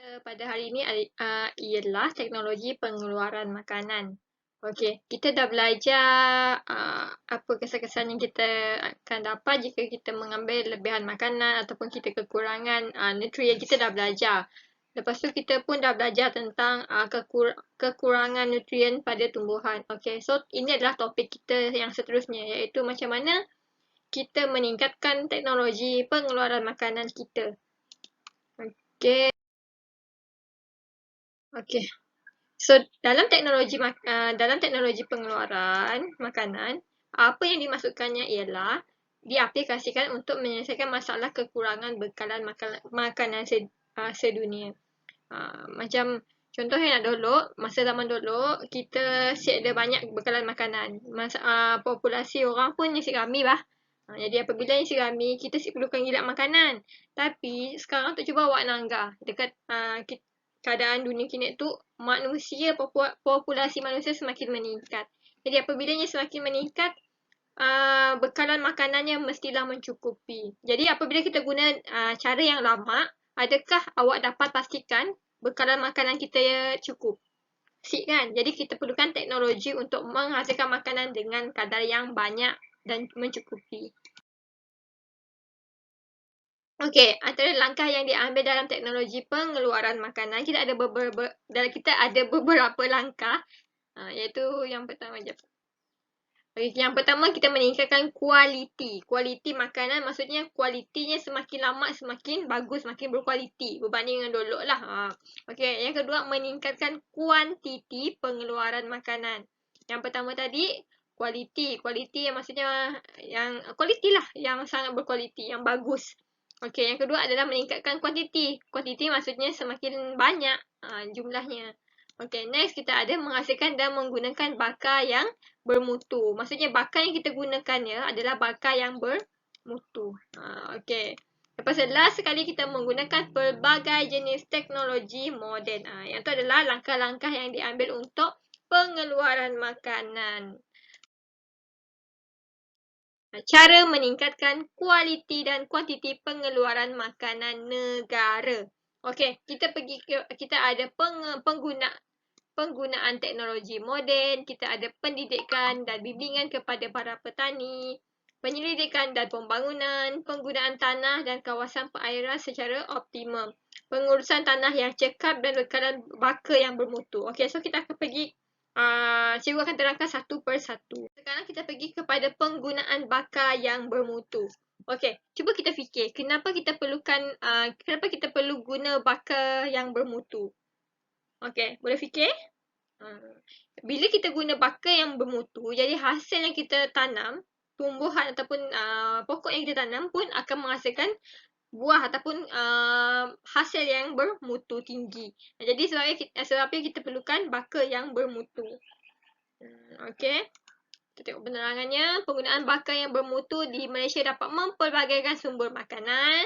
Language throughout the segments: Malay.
Pada hari ini ialah teknologi pengeluaran makanan. Okey, kita dah belajar apa kesan-kesan yang kita akan dapat jika kita mengambil lebihan makanan ataupun kita kekurangan nutrien. Kita dah belajar. Lepas tu kita pun dah belajar tentang kekurangan nutrien pada tumbuhan. Okey, so ini adalah topik kita yang seterusnya, iaitu macam mana kita meningkatkan teknologi pengeluaran makanan kita. Okey. Okey. So, dalam teknologi pengeluaran makanan, apa yang dimasukkannya ialah diaplikasikan untuk menyelesaikan masalah kekurangan bekalan makanan sedunia. Macam contohnya dulu, masa zaman dulu, kita ada banyak bekalan makanan. Populasi orang pun isi rami bah. Jadi apabila isi rami, kita perlukan gila makanan. Tapi sekarang tu cuba awak nanggah dekat keadaan dunia kini tu, populasi manusia semakin meningkat. Jadi apabila semakin meningkat, bekalan makanannya mestilah mencukupi. Jadi apabila kita guna cara yang lama, adakah awak dapat pastikan bekalan makanan kita cukup? Sik kan? Jadi kita perlukan teknologi untuk menghasilkan makanan dengan kadar yang banyak dan mencukupi. Okey, antara langkah yang diambil dalam teknologi pengeluaran makanan, kita ada beberapa langkah, iaitu yang pertama je. Yang pertama, kita meningkatkan kualiti. Kualiti makanan maksudnya kualitinya semakin lama semakin bagus, semakin berkualiti berbanding dengan dulu lah. Okey, yang kedua, meningkatkan kuantiti pengeluaran makanan. Yang pertama tadi, kualiti. Kualiti yang maksudnya yang kualiti lah, yang sangat berkualiti, yang bagus. Okey, yang kedua adalah meningkatkan kuantiti. Kuantiti maksudnya semakin banyak jumlahnya. Okey, next kita ada menghasilkan dan menggunakan bakar yang bermutu. Maksudnya bakar yang kita gunakannya adalah bakar yang bermutu. Okey. Lepas tu last sekali kita menggunakan pelbagai jenis teknologi moden. Yang tu adalah langkah-langkah yang diambil untuk pengeluaran makanan. Cara meningkatkan kualiti dan kuantiti pengeluaran makanan negara. Okey, kita ada penggunaan teknologi moden, kita ada pendidikan dan bimbingan kepada para petani, penyelidikan dan pembangunan, penggunaan tanah dan kawasan perairan secara optimum, pengurusan tanah yang cekap dan bekalan bakar yang bermutu. Okey, so kita akan pergi cikgu akan terangkan satu persatu. Sekarang kita pergi kepada penggunaan bakar yang bermutu. Okey, cuba kita fikir kenapa kita perlu guna bakar yang bermutu. Okey, boleh fikir? Bila kita guna bakar yang bermutu, jadi hasil yang kita tanam, tumbuhan ataupun pokok yang kita tanam pun akan menghasilkan buah ataupun hasil yang bermutu tinggi. Jadi sebabnya kita perlukan bakar yang bermutu. Okey. Kita tengok penerangannya. Penggunaan bakar yang bermutu di Malaysia dapat mempelbagaikan sumber makanan,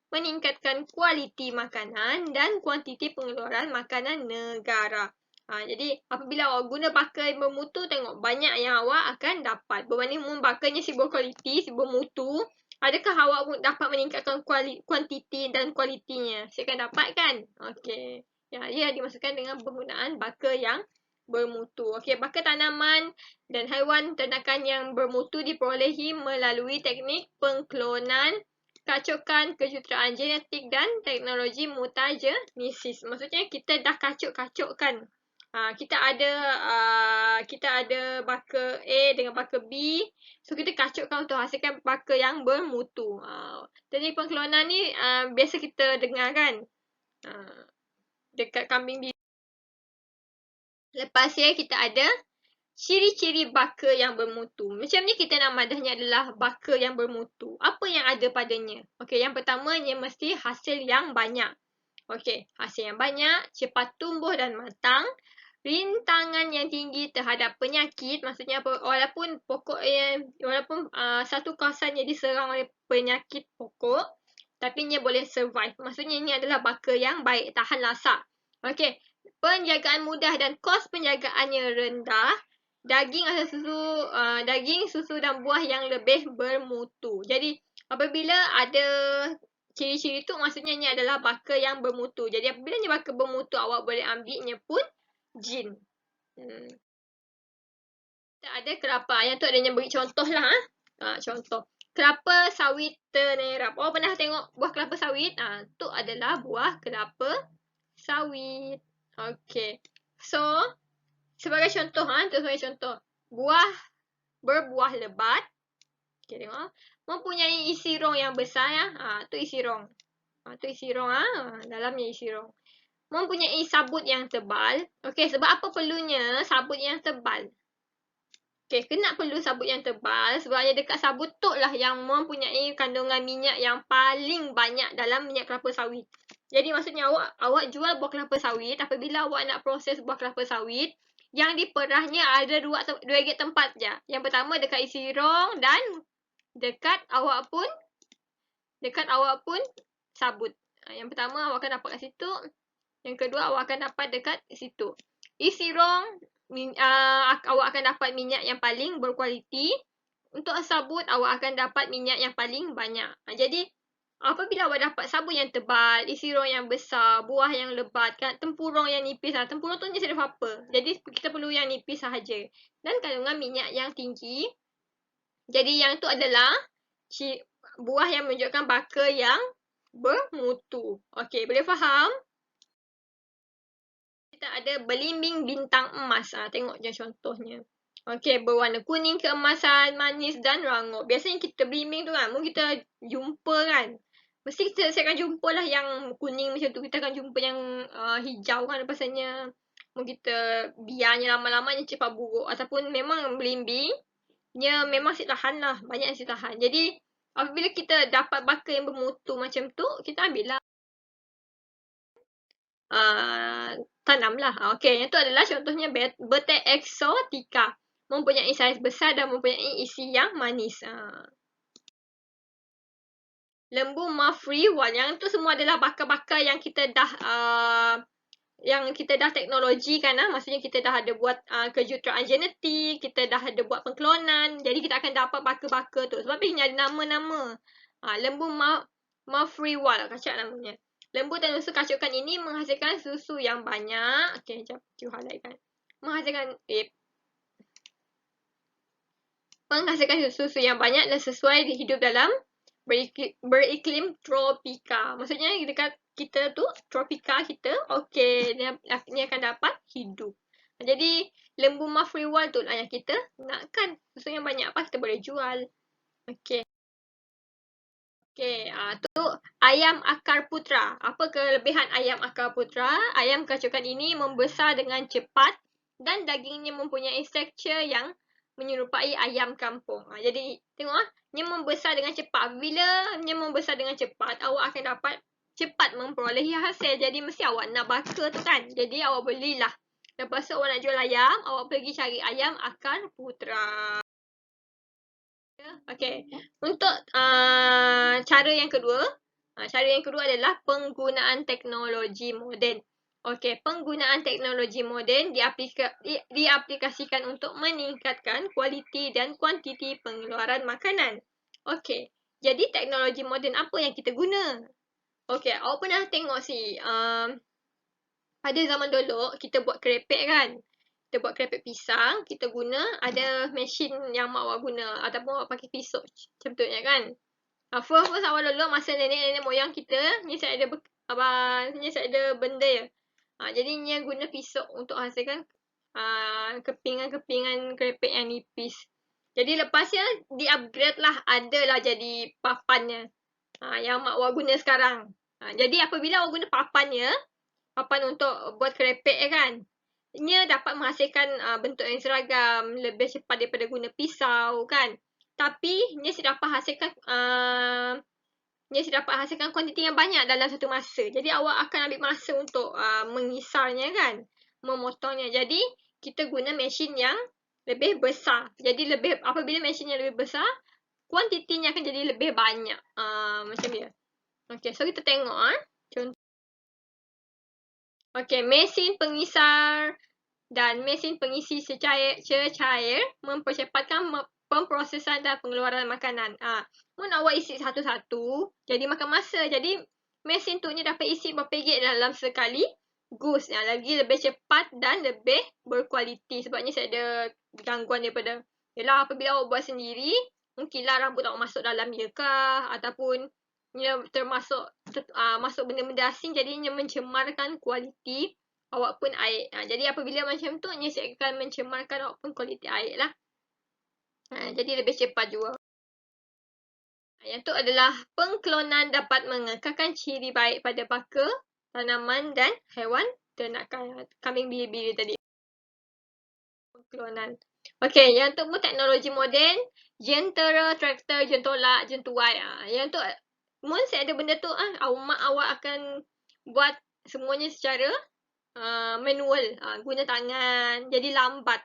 meningkatkan kualiti makanan dan kuantiti pengeluaran makanan negara. Jadi apabila awak guna bakar yang bermutu, tengok banyak yang awak akan dapat. Berbanding bakarnya si berkualiti, si bermutu, adakah awak dapat meningkatkan kuantiti dan kualitinya? Saya akan dapat kan? Okey. Ya, ia dimasukkan dengan penggunaan bakar yang bermutu. Okey, bakar tanaman dan haiwan ternakan yang bermutu diperolehi melalui teknik pengklonan, kacukan kejuruteraan genetik dan teknologi mutagenesis. Maksudnya kita dah kacuk-kacukkan. Kita ada bakar A dengan bakar B. So kita kacukkan untuk hasilkan bakar yang bermutu. Teknik pengklonan ni biasa kita dengar kan. Dekat kambing biru. Lepas kita ada ciri-ciri bakar yang bermutu. Macam ni kita namadahnya adalah bakar yang bermutu. Apa yang ada padanya? Okey, yang pertamanya mesti hasil yang banyak. Okey, hasil yang banyak, cepat tumbuh dan matang, rintangan yang tinggi terhadap penyakit. Maksudnya apa? Walaupun satu kawasan yang diserang oleh penyakit pokok, tapi ia boleh survive. Maksudnya ini adalah bakar yang baik, tahan lasak. Okey, penjagaan mudah dan kos penjagaannya rendah. Daging, susu dan buah yang lebih bermutu. Jadi apabila ada ciri-ciri tu maksudnya ni adalah baka yang bermutu. Jadi apabila ni baka bermutu, awak boleh ambilnya pun jin. Kita ada kelapa. Yang tu adanya beri contoh lah. Contoh. Kelapa sawit tenerap. Awak pernah tengok buah kelapa sawit? Tu adalah buah kelapa sawit. Okey. So, sebagai contoh, untuk sebagai contoh. Berbuah lebat. Okey, tengok. Mempunyai isi rong yang besar ya. Tu isi rong. Tu isi rong dalamnya isi rong. Mempunyai sabut yang tebal. Okey, sebab apa perlunya sabut yang tebal? Okey, kenapa perlu sabut yang tebal? Sebabnya dekat sabut tu lah yang mempunyai kandungan minyak yang paling banyak dalam minyak kelapa sawit. Jadi maksudnya awak jual buah kelapa sawit, apabila awak nak proses buah kelapa sawit, yang diperahnya ada dua tempat je. Yang pertama dekat isi rong dan dekat awak pun sabut. Yang pertama awak akan dapat kat situ. Yang kedua awak akan dapat dekat situ. Isi rong awak akan dapat minyak yang paling berkualiti. Untuk sabut awak akan dapat minyak yang paling banyak. Jadi apabila awak dapat sabut yang tebal, isi rong yang besar, buah yang lebat, tempurung yang nipis tempurung tu ni tak ada apa-apa. Jadi kita perlu yang nipis sahaja. Dan kandungan minyak yang tinggi. Jadi yang tu adalah buah yang menunjukkan baka yang bermutu. Okey, boleh faham? Kita ada belimbing bintang emas. Tengok je contohnya. Okey, berwarna kuning keemasan, manis dan rangup. Biasanya kita belimbing tu kan, mungkin kita jumpa kan. Mesti saya akan jumpa lah yang kuning macam tu. Kita akan jumpa yang hijau kan pasalnya. Mungkin kita biarnya lama-lamanya cepat buruk. Ataupun memang belimbing, dia memang asyik tahan lah. Banyak asyik tahan. Jadi, apabila kita dapat baka yang bermutu macam tu, kita ambil lah. Tanamlah. Okey, yang tu adalah contohnya Bertha exotica. Mempunyai saiz besar dan mempunyai isi yang manis. Lembu Mafriwal. Yang tu semua adalah bakar-bakar yang kita dah teknologikan. Maksudnya kita dah ada buat kejuruteraan genetik, kita dah ada buat pengklonan. Jadi kita akan dapat bakar-bakar tu. Sebab ini ada nama-nama. Lembu Mafriwal, kacak namanya. Lembu dan susu kacukan ini menghasilkan susu yang banyak. Okey, jap, cuba highlightkan. Menghasilkan susu yang banyak dan sesuai hidup dalam beriklim tropika. Maksudnya dekat kita tu, tropika kita, okey, ni akan dapat hidup. Jadi, lembu Mafriwal tu lah yang kita nakkan. Susu yang banyak apa kita boleh jual. Okey. Okey, tu ayam akar putra. Apa kelebihan ayam akar putra? Ayam kacukan ini membesar dengan cepat dan dagingnya mempunyai tekstur yang menyerupai ayam kampung. Jadi tengok dia membesar dengan cepat. Bila dia membesar dengan cepat, awak akan dapat cepat memperolehi hasil. Jadi mesti awak nak baka tu kan. Jadi awak belilah. Lepas tu awak nak jual ayam, awak pergi cari ayam akar putra. Okey. Untuk cara yang kedua adalah penggunaan teknologi moden. Okey, penggunaan teknologi moden diaplikasikan untuk meningkatkan kualiti dan kuantiti pengeluaran makanan. Okey, jadi teknologi moden apa yang kita guna? Okey, awak pernah tengok pada zaman dulu kita buat kerepek kan? Kita buat kerepek pisang, kita guna ada mesin yang mak awak guna ataupun awak pakai pisau macam tu kan? First awal dulu masa nenek-nenek moyang kita, ni saya ada benda ya. Jadinya guna pisau untuk hasilkan kepingan-kepingan kerepek yang nipis. Jadi lepasnya di-upgrade lah, adalah jadi papannya. Yang mak awak guna sekarang. Jadi apabila awak guna papan untuk buat kerepek kan, ia dapat menghasilkan bentuk yang seragam, lebih cepat daripada guna pisau kan. Tapi ia dapat hasilkan kuantiti yang banyak dalam satu masa. Jadi awak akan ambil masa untuk mengisarnya kan, memotongnya. Jadi kita guna mesin yang lebih besar. Jadi apabila mesin yang lebih besar, kuantitinya akan jadi lebih banyak. Macam dia. Okey, so kita tengok contoh. Okey, mesin pengisar dan mesin pengisi cecair mempercepatkan pemprosesan dan pengeluaran makanan. Mun awak isi satu-satu, jadi makan masa. Jadi mesin tu ni dapat isi berapa gig dalam sekali goose. Lagi lebih cepat dan lebih berkualiti. Sebabnya saya ada gangguan daripada, yelah apabila awak buat sendiri, mungkinlah rambut awak masuk dalam dia kah, ataupun masuk benda-benda asing, jadinya mencemarkan kualiti awak pun air. Jadi apabila macam tu, ia akan mencemarkan awak pun kualiti air lah. Jadi lebih cepat juga. Yang tu adalah pengklonan dapat mengekalkan ciri baik pada baka, tanaman dan haiwan ternakan. Kambing biri-biri tadi. Pengklonan. Okey, yang tu pun teknologi moden, jentera, traktor, jentolak, jentuai. Yang tu, mun saya ada benda tu, awak akan buat semuanya secara manual. Guna tangan, jadi lambat.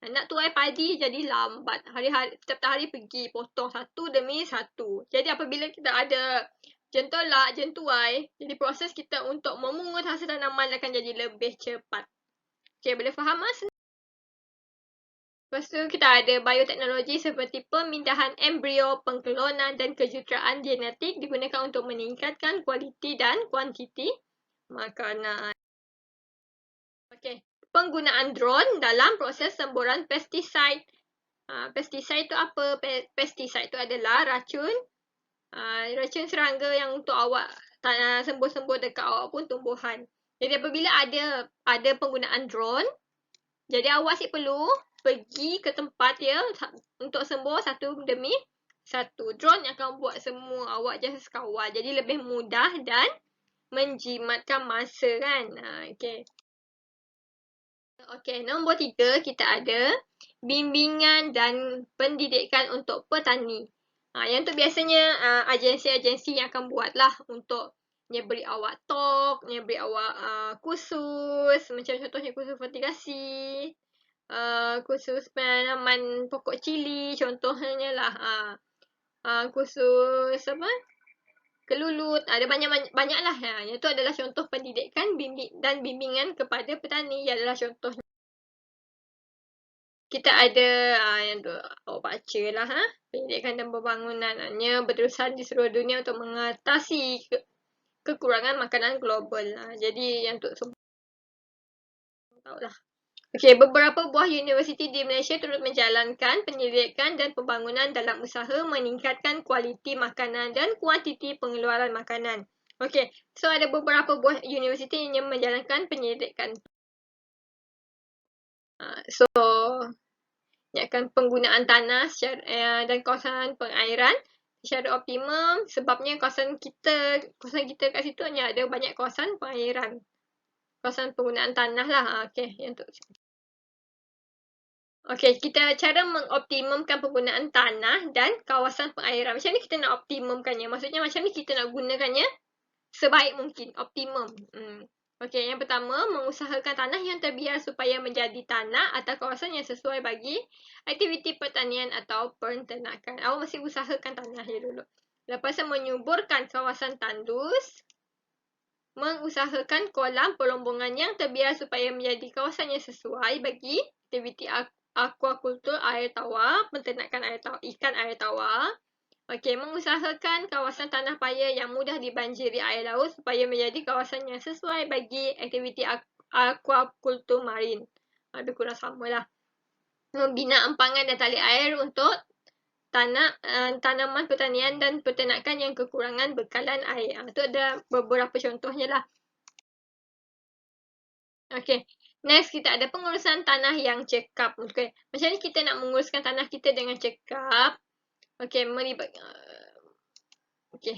Nak tuai padi jadi lambat. Hari-hari, setiap hari pergi potong satu demi satu. Jadi apabila kita ada jentolak, jentuai, jadi proses kita untuk memungut hasil tanaman akan jadi lebih cepat. Okey, boleh faham mas? Lepas tu kita ada bioteknologi seperti pemindahan embrio, pengklonan dan kejuruteraan genetik digunakan untuk meningkatkan kualiti dan kuantiti makanan. Okey. Penggunaan drone dalam proses semburan pestiside. Pestiside tu apa? Pestiside tu adalah racun serangga yang untuk awak sembuh-sembuh dekat awak pun tumbuhan. Jadi apabila ada penggunaan drone, jadi awak asyik perlu pergi ke tempat dia untuk sembuh satu demi satu. Drone yang akan buat semua, awak just kawal. Jadi lebih mudah dan menjimatkan masa kan. Okey. Okey, nombor 3 kita ada bimbingan dan pendidikan untuk petani. Yang tu biasanya agensi-agensi yang akan buatlah untuk beri awak talk, beri awak kursus, macam contohnya kursus fertigasi, kursus penanaman pokok cili, contohnya lah. Kursus apa? Kelulut, ada banyak lah. Yang tu adalah contoh pendidikan dan bimbingan kepada petani. Ia adalah contoh. Kita ada yang tu, awak baca lah. Pendidikan dan pembangunannya berterusan di seluruh dunia untuk mengatasi kekurangan makanan global. Jadi yang tu semua tahulah. Okey, beberapa buah universiti di Malaysia turut menjalankan penyelidikan dan pembangunan dalam usaha meningkatkan kualiti makanan dan kuantiti pengeluaran makanan. Okey, so ada beberapa buah universiti yang menjalankan penyelidikan. So, akan penggunaan tanah dan kawasan pengairan secara optimum sebabnya kawasan kita kat situ hanya ada banyak kawasan pengairan. Kawasan penggunaan tanah lah. Okey, yang tu. Okey, kita cara mengoptimumkan penggunaan tanah dan kawasan pengairan. Macam ni kita nak optimumkannya. Maksudnya macam ni kita nak gunakannya sebaik mungkin. Optimum. Okey, yang pertama, mengusahakan tanah yang terbiar supaya menjadi tanah atau kawasan yang sesuai bagi aktiviti pertanian atau peternakan. Awak mesti usahakan tanah dia dulu. Lepas tu, menyuburkan kawasan tandus. Mengusahakan kolam perombongan yang terbiar supaya menjadi kawasan yang sesuai bagi aktiviti aquakultur air tawar, penternakan ikan air tawar. Okey, mengusahakan kawasan tanah paya yang mudah dibanjiri air laut supaya menjadi kawasan yang sesuai bagi aktiviti aquakultur marin. Lebih kurang samalah. Membina empangan dan tali air untuk tanaman pertanian dan peternakan yang kekurangan bekalan air. Itu ada beberapa contohnya lah. Okey. Next, kita ada pengurusan tanah yang cekap. Okay. Macam ni kita nak menguruskan tanah kita dengan cekap. Okey, okey.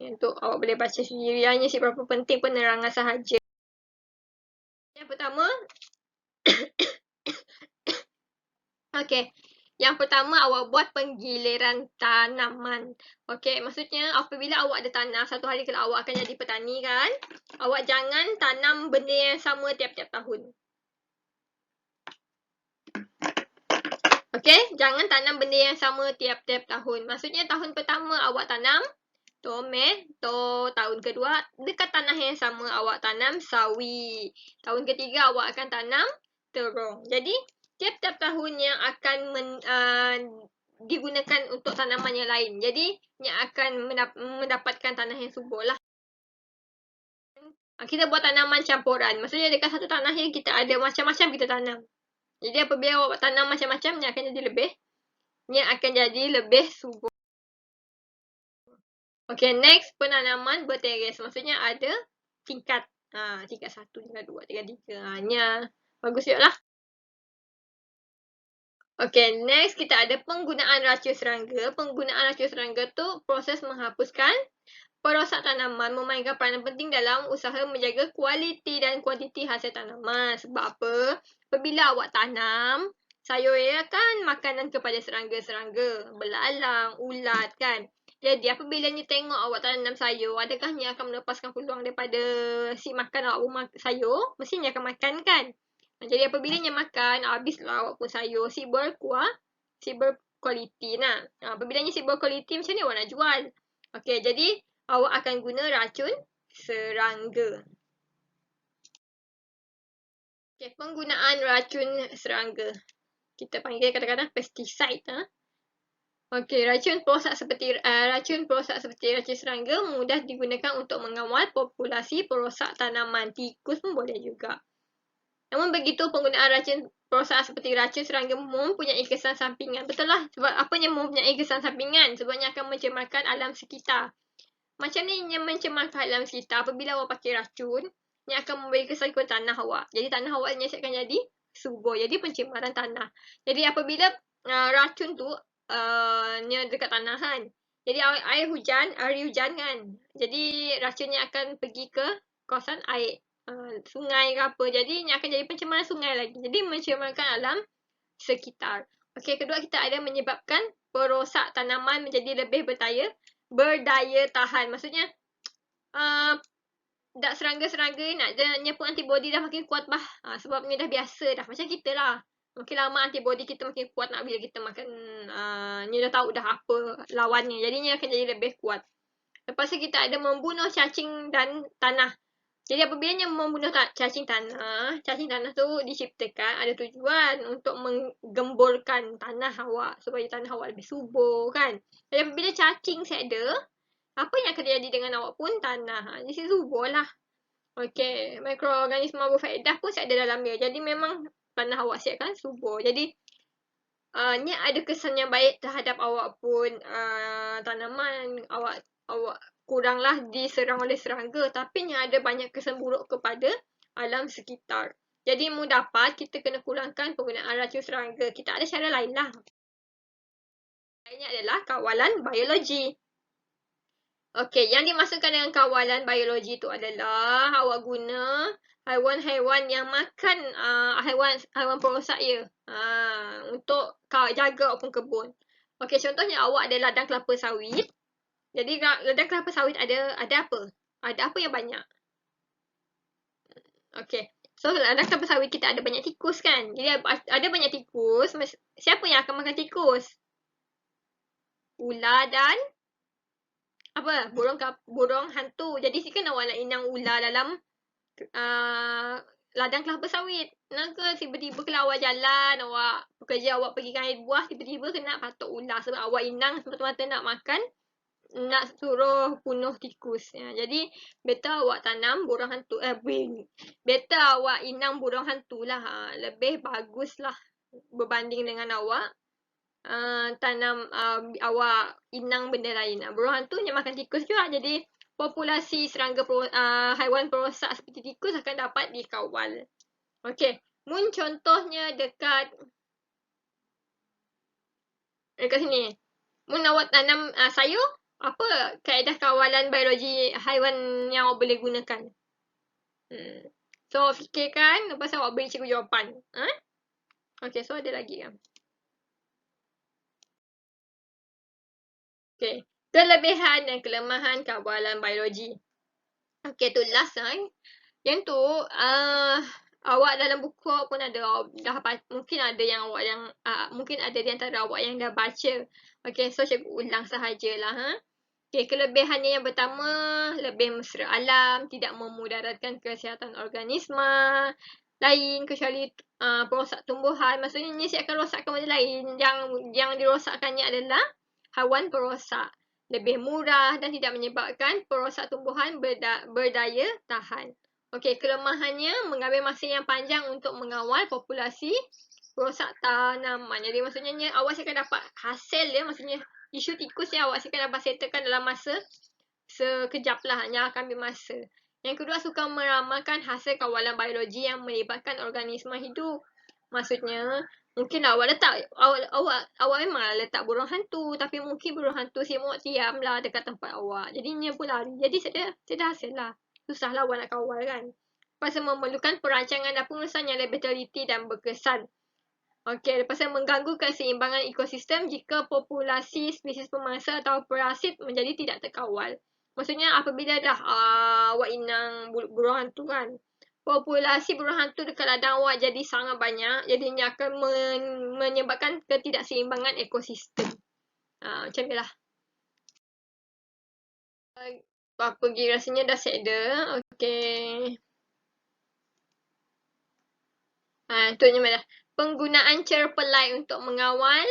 Yang tu awak boleh baca sendiri. Hanya berapa penting penerangan sahaja. Yang pertama. Okey. Yang pertama, awak buat penggiliran tanaman. Okey, maksudnya apabila awak ada tanah, satu hari kalau awak akan jadi petani kan, awak jangan tanam benda yang sama tiap-tiap tahun. Okey, jangan tanam benda yang sama tiap-tiap tahun. Maksudnya tahun pertama awak tanam tomato, tahun kedua dekat tanah yang sama awak tanam sawi. Tahun ketiga awak akan tanam terung. Jadi tiap-tiap tahun yang akan digunakan untuk tanaman yang lain. Jadi, ia akan mendapatkan tanah yang subur lah. Kita buat tanaman campuran. Maksudnya dekat satu tanah ni kita ada macam-macam kita tanam. Jadi apabila awak tanam macam-macam, ia akan jadi lebih subur. Okay, next penanaman berteres. Maksudnya ada tingkat. Tingkat 1, tingkat 2, tingkat 3. Nya bagus juga lah. Okay, next kita ada penggunaan racun serangga. Penggunaan racun serangga tu proses menghapuskan perosak tanaman memainkan peranan penting dalam usaha menjaga kualiti dan kuantiti hasil tanaman. Sebab apa? Apabila awak tanam, sayur ia kan makanan kepada serangga-serangga, belalang, ulat kan. Jadi apabila ni tengok awak tanam sayur, adakah ni akan melepaskan peluang daripada si makan awak sayur? Mesti ni akan makan kan? Jadi apabila ni makan, habislah awak pun sayur. Si berkualiti nah. Apabila ni si berkualiti, macam ni awak nak jual? Okay, jadi awak akan guna racun serangga. Okay, penggunaan racun serangga. Kita panggil kadang-kadang pesticide. Okay, racun perosak seperti racun serangga mudah digunakan untuk mengawal populasi perosak tanaman. Tikus pun boleh juga. Namun begitu, penggunaan racun perosak seperti racun serangga mempunyai kesan sampingan. Betul lah. Sebab apanya mempunyai kesan sampingan? Sebabnya akan mencemarkan alam sekitar. Macam ni yang mencemarkan alam sekitar. Apabila awak pakai racun, ni akan memberi kesan kepada tanah awak. Jadi tanah awak ni akan jadi subur. Jadi pencemaran tanah. Jadi apabila racun tu ni dekat tanah kan. Jadi air hujan kan. Jadi racunnya akan pergi ke kawasan air. Sungai ke apa. Jadi ini akan jadi pencemaran sungai lagi. Jadi mencemarkan alam sekitar. Okey, kedua kita ada menyebabkan perosak tanaman menjadi lebih berdaya tahan. Maksudnya dak serangga-serangga nak dia pun antibody dah makin kuat bah. Sebab ni dah biasa dah. Macam kita lah. Makin lama antibody kita makin kuat nak bila kita makan ni dah tahu dah apa lawannya. Jadi ni akan jadi lebih kuat. Lepas tu kita ada membunuh cacing dan tanah. Jadi apabila membunuh cacing tanah tu diciptakan ada tujuan untuk menggemburkan tanah awak supaya tanah awak lebih subur kan. Jadi apabila cacing ada, apa yang akan terjadi dengan awak pun tanah. Jadi subur lah. Okey, mikroorganisma berfaedah pun ada dalam dia. Jadi memang tanah awak siapkan subur. Jadi ni ada kesan yang baik terhadap awak pun tanaman awak kuranglah diserang oleh serangga, tapi ni ada banyak kesan buruk kepada alam sekitar. Jadi dapat kita kena kurangkan penggunaan racun serangga. Kita ada cara lain lah. Lainnya adalah kawalan biologi. Okey, yang dimaksudkan dengan kawalan biologi itu adalah awak guna haiwan-haiwan yang makan haiwan perosak ia untuk jaga awak pun kebun. Okey, contohnya awak ada ladang kelapa sawit. Jadi ladang kelapa sawit ada apa? Ada apa yang banyak? Okey. So ladang kelapa sawit kita ada banyak tikus kan? Jadi ada banyak tikus, siapa yang akan makan tikus? Ular dan apa? Burung hantu. Jadi kan awak nak inang ular dalam ladang kelapa sawit. Nak tiba-tiba kalau awak jalan, awak pekerja awak pergi air buah, tiba-tiba kena patok ular sebab awak inang semata-mata nak makan, nak suruh bunuh tikus. Jadi better awak tanam burung hantu. Better awak inang burung hantu lah. Lebih bagus lah berbanding dengan awak tanam awak inang benda lain. Burung hantu yang makan tikus juga. Jadi populasi serangga haiwan perosak seperti tikus akan dapat dikawal. Okey, contohnya dekat sini. Awak tanam sayur, apa kaedah kawalan biologi haiwan yang awak boleh gunakan? So fikirkan, lepas awak beri cikgu jawapan. Okay, so ada lagi kan? Okay, kelebihan dan kelemahan kawalan biologi. Okay, tu last kan. Yang tu awak dalam buku awak pun ada mungkin ada mungkin ada di antara awak yang dah baca. Okay, so cikgu ulang sahajalah. Okay, kelebihannya yang pertama, lebih mesra alam, tidak memudaratkan kesihatan organisma. lain kecuali perosak tumbuhan. Maksudnya nyeset akan rosakkan benda lain. Yang dirosakkannya adalah haiwan perosak. Lebih murah dan tidak menyebabkan perosak tumbuhan berdaya tahan. Okey, kelemahannya mengambil masa yang panjang untuk mengawal populasi perosak tanaman. Jadi maksudnya awak akan dapat hasil dia, maksudnya isu tikus yang awak akan dapat settlekan dalam masa sekejap lah, yang akan ambil masa. Yang kedua, suka meramalkan hasil kawalan biologi yang melibatkan organisma hidup. Maksudnya, mungkin awak letak, awak memang letak burung hantu, tapi mungkin burung hantu semut diam lah dekat tempat awak. Jadinya pun lari. Jadi saya hasil lah. Susahlah awak nak kawal kan. Pasal memerlukan perancangan dan pengurusan yang lebih teliti dan berkesan. Okey, lepas itu mengganggu keseimbangan ekosistem jika populasi spesies pemangsa atau parasit menjadi tidak terkawal. Maksudnya apabila dah awak inang burung hantu kan, populasi burung hantu dekat ladang awak jadi sangat banyak, jadinya akan menyebabkan ketidakseimbangan ekosistem. Macam ni lah. Apa pergi rasanya dah set dah. Okey. Itu je dah. Penggunaan cerpelai untuk mengawal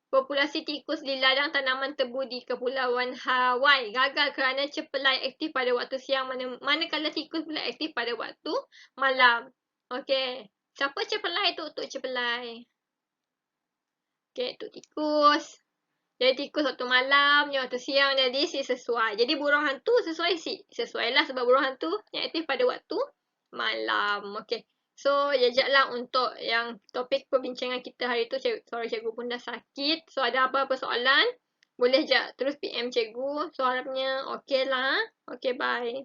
populasi tikus di ladang tanaman tebu di Kepulauan Hawaii gagal kerana cerpelai aktif pada waktu siang, manakala tikus pula aktif pada waktu malam. Okey. Siapa cerpelai tu? Tok cerpelai. Okey, tok tikus. Jadi tikus waktu malam, waktu siang, jadi si sesuai. Jadi burung hantu sesuai lah sebab burung hantu yang aktif pada waktu malam. Okey. So, jajaklah untuk yang topik perbincangan kita hari tu. Suara cikgu pun dah sakit. So, ada apa-apa soalan, boleh je terus PM cikgu. So, harapnya okey lah. Okey, bye.